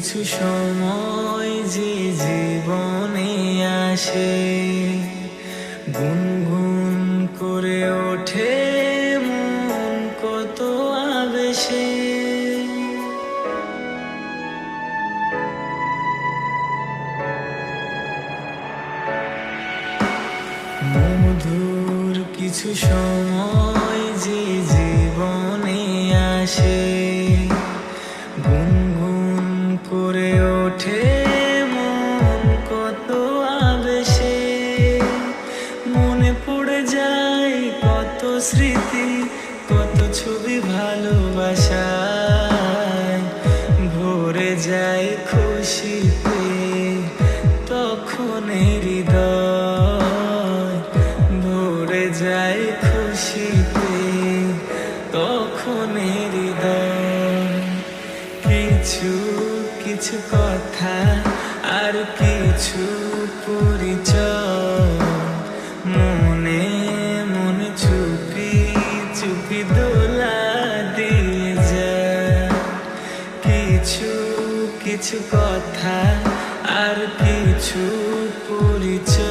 কিছু সময় যে জীবনে আসে, গুনগুন করে ওঠে মন কত আবেশে। মধুর কিছু সময় যে জীবনে আসে, গুনগুন করে ওঠে মন কত আবেশে। মনে পড়ে যায় কত স্মৃতি, কত ছবি ভালোবাসায়, ভরে যায় খুশিতে তখন হৃদয়, ভরে যায় খুশিতে তখন হৃদয়। কিছু কিছু কথা আর কিছু পরিচয়, মনে মনে চুপি চুপি দোলা দিয়ে যায়। কিছু কিছু কথা আর কিছু পরিচয়।